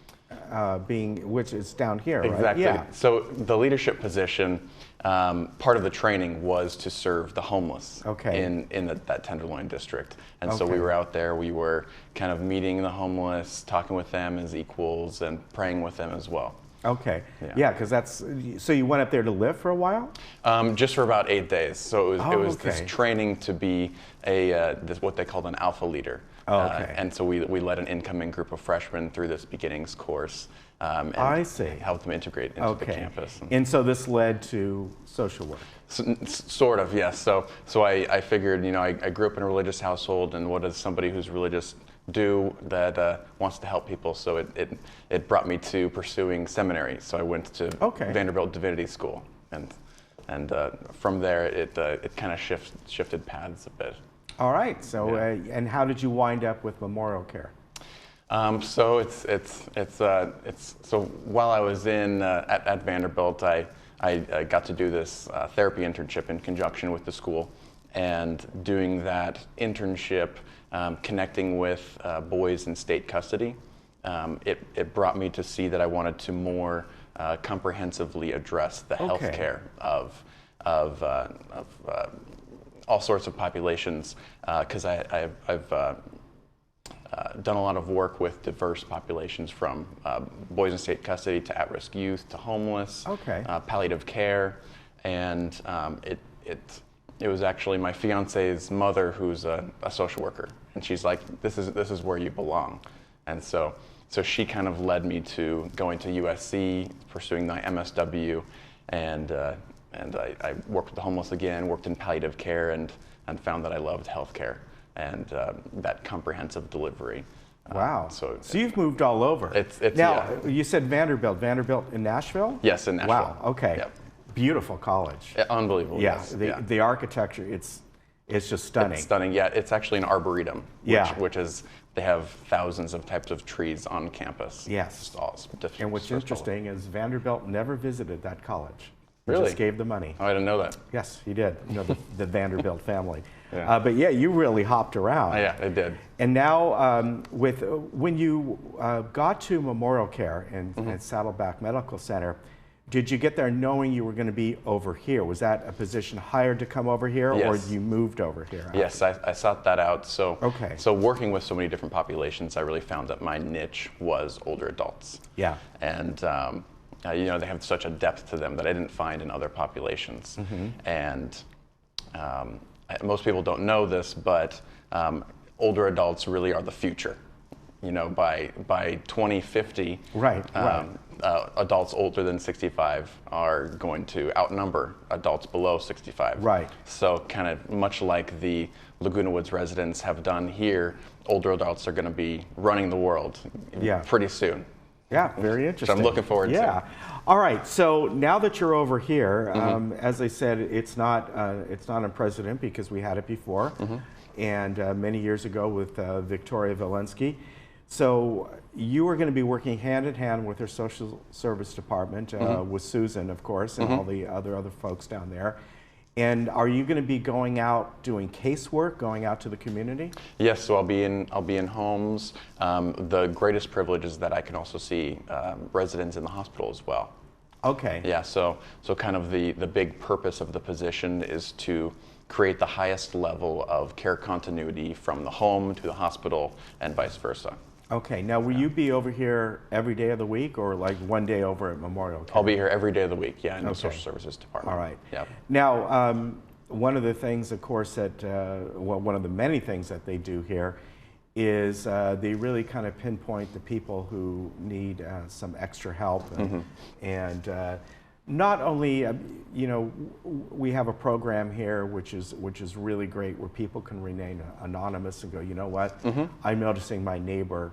Which is down here, right? Exactly. Yeah. So the leadership position, part of the training was to serve the homeless in that Tenderloin district. And so we were out there, we were kind of meeting the homeless, talking with them as equals and praying with them as well. Okay. Yeah, because so you went up there to live for a while? Just for about 8 days. So it was this training to be what they called an alpha leader. And so we led an incoming group of freshmen through this beginnings course and helped them integrate into the campus. And so this led to social work? Sort of, yes. So I figured, I grew up in a religious household, and what does somebody who's religious do that wants to help people? So it brought me to pursuing seminary. So I went to Vanderbilt Divinity School, and from there it kind of shifted paths a bit. All right. So and how did you wind up with Memorial Care? So so while I was at Vanderbilt, I got to do this therapy internship in conjunction with the school, and doing that internship, connecting with boys in state custody, it brought me to see that I wanted to more comprehensively address the health care of all sorts of populations, because I've done a lot of work with diverse populations, from boys in state custody to at-risk youth to homeless, palliative care, and it was actually my fiance's mother who's a social worker, and she's like, this is where you belong. And so she kind of led me to going to USC, pursuing my MSW, and I worked with the homeless again, worked in palliative care, and found that I loved healthcare and that comprehensive delivery. Wow. So you've moved all over. Now, you said Vanderbilt. Vanderbilt in Nashville? Yes, in Nashville. Wow, okay. Yep. Beautiful college. Unbelievable. Yeah, yes. The architecture, it's just stunning. It's stunning, yeah. It's actually an arboretum, which is, they have thousands of types of trees on campus. Yes. And what's interesting is Vanderbilt never visited that college. He Really? just gave the money. Oh, I didn't know that. Yes, he did. You know, the Vanderbilt family. Yeah. But yeah, you really hopped around. Yeah, I did. And now, when you got to Memorial Care and Saddleback Medical Center, did you get there knowing you were going to be over here? Was that a position hired to come over here, or you moved over here? Yes, I sought that out. So working with so many different populations, I really found that my niche was older adults. Yeah. And you know, they have such a depth to them that I didn't find in other populations. And most people don't know this, but older adults really are the future. You know, by 2050, adults older than 65 are going to outnumber adults below 65. Right. So kind of much like the Laguna Woods residents have done here, older adults are going to be running the world pretty soon. Yeah, very interesting. So I'm looking forward to it. Yeah. All right. So now that you're over here, as I said, it's not in President because we had it before, and many years ago with Victoria Walensky. So you are going to be working hand in hand with her social service department, with Susan, of course, and all the other folks down there. And are you going to be going out doing casework, going out to the community? Yes, so I'll be in homes. The greatest privilege is that I can also see residents in the hospital as well. Okay. Yeah, so kind of the big purpose of the position is to create the highest level of care continuity from the home to the hospital and vice versa. Okay, now will you be over here every day of the week, or like one day over at Memorial Care? I'll be here every day of the week, in the social services department. All right. Yep. Now, one of the things, of course, that, one of the many things that they do here is they really kind of pinpoint the people who need some extra help. And not only, you know, we have a program here which is really great, where people can remain anonymous and go, you know what, I'm noticing my neighbor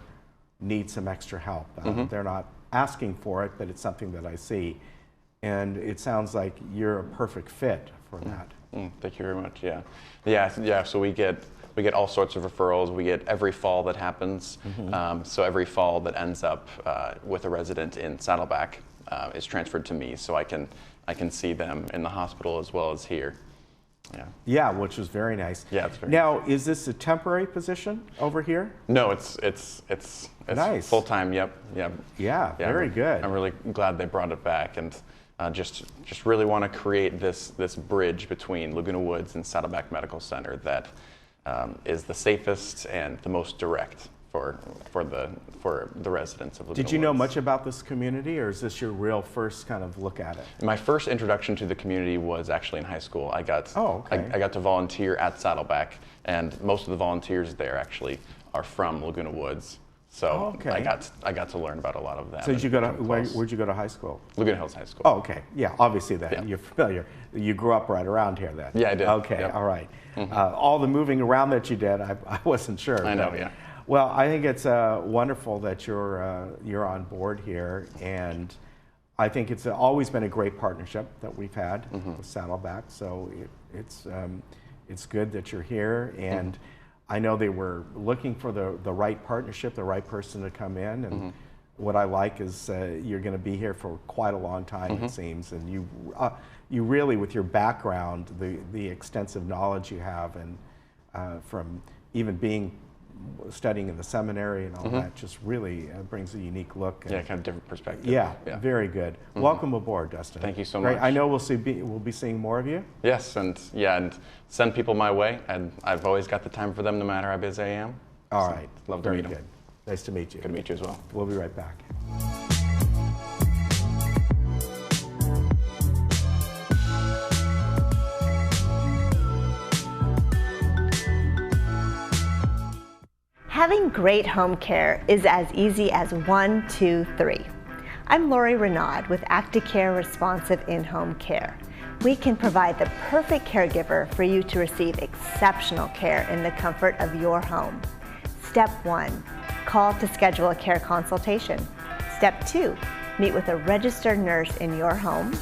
needs some extra help. They're not asking for it, but it's something that I see. And it sounds like you're a perfect fit for that. Thank you very much. Yeah. So we get all sorts of referrals. We get every fall that happens. So every fall that ends up with a resident in Saddleback is transferred to me, so I can see them in the hospital as well as here. Yeah, which is very nice. Yeah, it's very now, is this a temporary position over here? No, it's nice. Full time. Yep. Yeah, very good. I'm really glad they brought it back, and just really want to create this bridge between Laguna Woods and Saddleback Medical Center that is the safest and the most direct for the residents of Laguna Woods. Did you know much about this community, or is this your real first kind of look at it? My first introduction to the community was actually in high school. I got to volunteer at Saddleback, and most of the volunteers there actually are from Laguna Woods. So I got to learn about a lot of that. So did you go to where'd you go to high school? Laguna Hills High School. Oh, okay. Yeah, obviously then you're familiar. You grew up right around here then. Yeah, I did. Okay, all right. All the moving around that you did, I wasn't sure. I know, yeah. Well, I think it's wonderful that you're on board here, and I think it's always been a great partnership that we've had with Saddleback. So it's good that you're here, and I know they were looking for the right partnership, the right person to come in, and what I like is you're going to be here for quite a long time, it seems, and you really, with your background, the extensive knowledge you have, and from even studying in the seminary and all that, just really brings a unique look. Yeah, kind of different perspective. Yeah, very good. Welcome aboard, Dustin. Thank you so much. I know we'll be seeing more of you. Yes, and send people my way. And I've always got the time for them, no matter how busy I am. All right. Love to meet him. Very good. Nice to meet you. Good to meet you as well. We'll be right back. Having great home care is as easy as 1, 2, 3. I'm Lori Renaud with ActiCare Responsive In-Home Care. We can provide the perfect caregiver for you to receive exceptional care in the comfort of your home. Step 1, call to schedule a care consultation. Step 2, meet with a registered nurse in your home.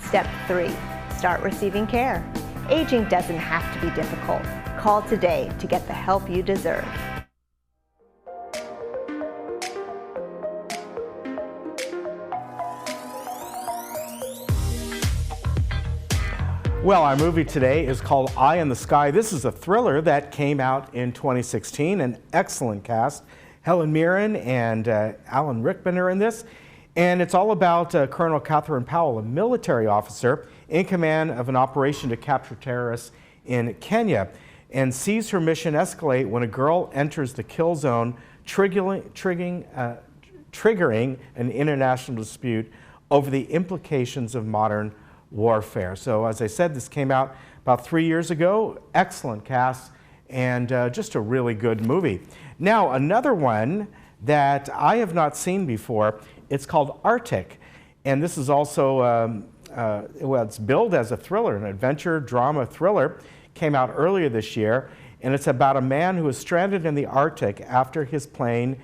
Step 3, start receiving care. Aging doesn't have to be difficult. Call today to get the help you deserve. Well, our movie today is called Eye in the Sky. This is a thriller that came out in 2016. An excellent cast. Helen Mirren and Alan Rickman are in this. And it's all about Colonel Catherine Powell, a military officer in command of an operation to capture terrorists in Kenya, and sees her mission escalate when a girl enters the kill zone, triggering an international dispute over the implications of modern warfare. So as I said, this came out about 3 years ago. Excellent cast and just a really good movie. Now, another one that I have not seen before, it's called Arctic. And this is also, well, it's billed as a thriller, an adventure drama thriller. Came out earlier this year. And it's about a man who is stranded in the Arctic after his plane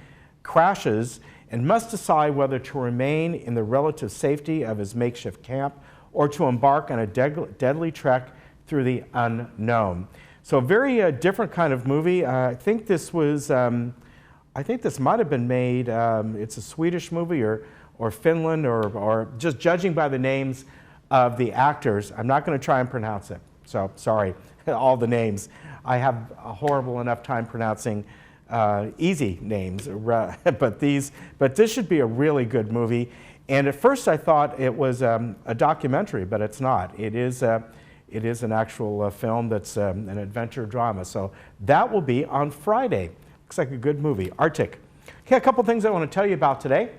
crashes and must decide whether to remain in the relative safety of his makeshift camp or to embark on a deadly trek through the unknown. So a very different kind of movie. I think this was, I think this might have been made, it's a Swedish movie or Finland or just judging by the names of the actors. I'm not gonna try and pronounce it. So sorry, all the names. I have a horrible enough time pronouncing easy names, but this should be a really good movie. And at first I thought it was a documentary, but it's not. It is an actual film that's an adventure drama. So that will be on Friday. Looks like a good movie, Arctic. Okay, a couple things I want to tell you about today.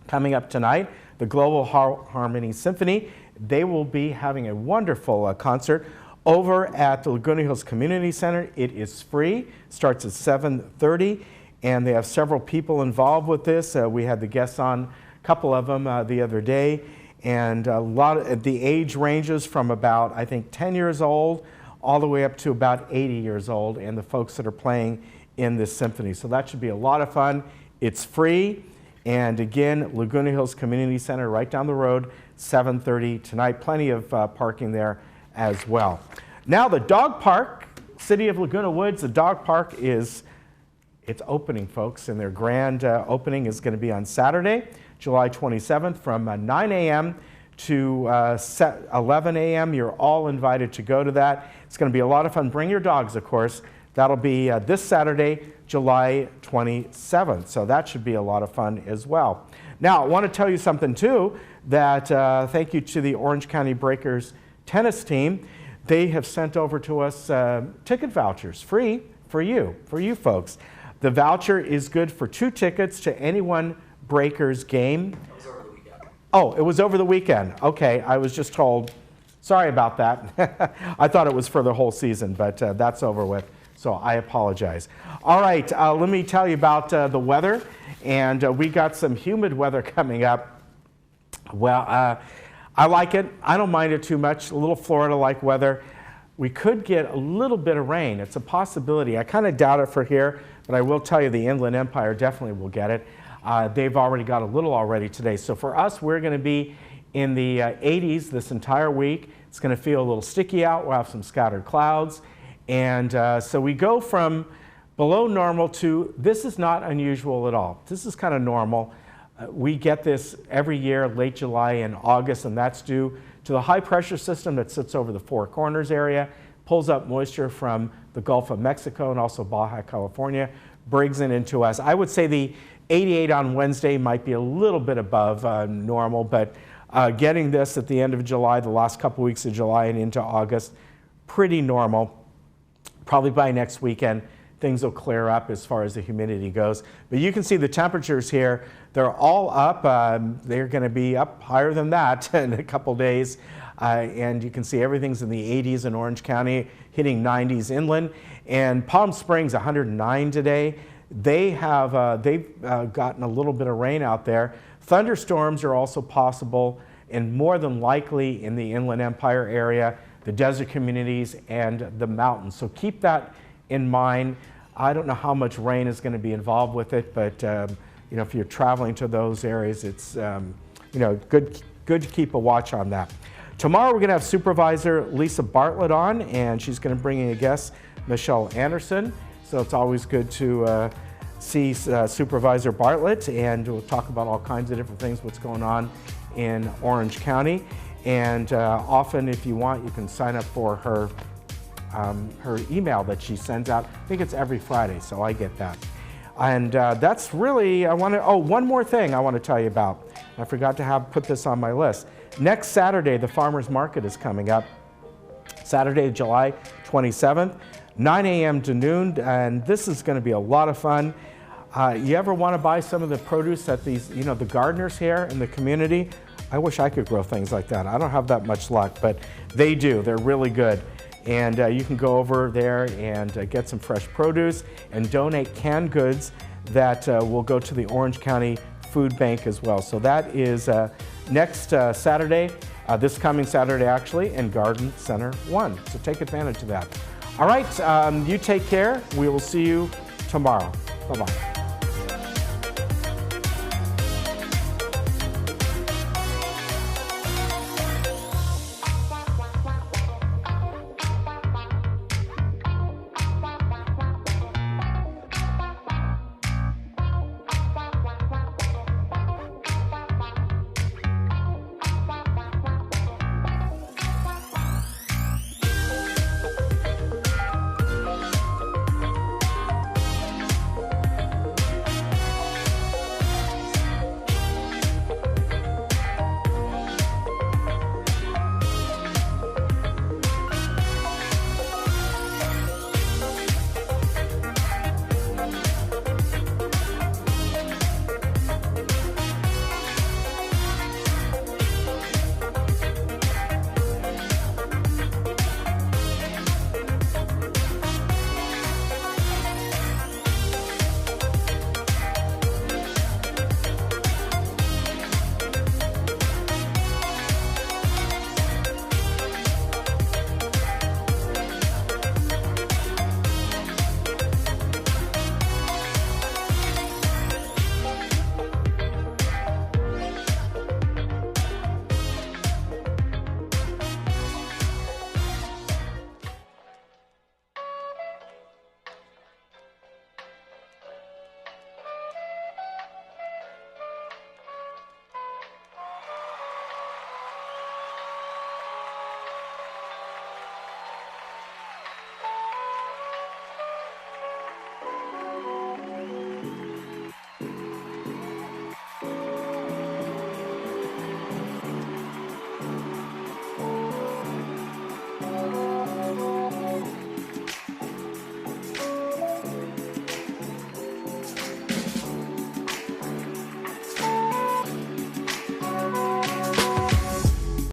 Coming up tonight, the Global Harmony Symphony. They will be having a wonderful concert over at the Laguna Hills Community Center. It is free, starts at 7:30, and they have several people involved with this. We had the guests on, couple of them the other day, and a lot of the age ranges from about, I think, 10 years old all the way up to about 80 years old, and the folks that are playing in this symphony. So that should be a lot of fun. It's free, and again, Laguna Hills Community Center right down the road, 7:30 tonight. Plenty of parking there as well. Now the dog park, City of Laguna Woods, the dog park it's opening, folks, and their grand opening is going to be on Saturday, July 27th from 9 a.m. to 11 a.m. You're all invited to go to that. It's going to be a lot of fun. Bring your dogs, of course. That'll be this Saturday, July 27th. So that should be a lot of fun as well. Now, I want to tell you something, too, that thank you to the Orange County Breakers tennis team. They have sent over to us ticket vouchers, free for you folks. The voucher is good for 2 tickets to any one Breakers game. It was over the weekend. Oh, it was over the weekend. Okay, I was just told. Sorry about that. I thought it was for the whole season, but that's over with, so I apologize. All right, let me tell you about the weather, and we got some humid weather coming up. Well, I like it. I don't mind it too much. A little Florida-like weather. We could get a little bit of rain. It's a possibility. I kind of doubt it for here, but I will tell you the Inland Empire definitely will get it. They've already got a little already today. So for us, we're going to be in the 80s this entire week. It's going to feel a little sticky out. We'll have some scattered clouds. And so we go from below normal to this is not unusual at all. This is kind of normal. We get this every year, late July and August, and that's due to the high pressure system that sits over the Four Corners area, pulls up moisture from the Gulf of Mexico and also Baja California, brings it into us. I would say the 88 on Wednesday might be a little bit above normal, but getting this at the end of July, the last couple weeks of July and into August, pretty normal. Probably by next weekend, things will clear up as far as the humidity goes. But you can see the temperatures here. They're all up. They're going to be up higher than that in a couple days. And you can see everything's in the 80s in Orange County, hitting 90s inland. And Palm Springs, 109 today. They've gotten a little bit of rain out there. Thunderstorms are also possible, and more than likely in the Inland Empire area, the desert communities, and the mountains. So keep that in mind. I don't know how much rain is going to be involved with it, but you know, if you're traveling to those areas, it's you know, good to keep a watch on that. Tomorrow we're going to have Supervisor Lisa Bartlett on, and she's going to bring in a guest, Michelle Anderson. So it's always good to see Supervisor Bartlett, and we'll talk about all kinds of different things, what's going on in Orange County. And often, if you want, you can sign up for her email that she sends out. I think it's every Friday, so I get that. And that's really, one more thing I want to tell you about. I forgot to put this on my list. Next Saturday, the Farmers Market is coming up. Saturday, July 27th, 9 a.m. to noon, and this is going to be a lot of fun. You ever want to buy some of the produce that these, you know, the gardeners here in the community? I wish I could grow things like that. I don't have that much luck, but they do. They're really good. And you can go over there and get some fresh produce and donate canned goods that will go to the Orange County Food Bank as well. So that is next Saturday, this coming Saturday actually, in Garden Center 1. So take advantage of that. All right, you take care. We will see you tomorrow. Bye-bye.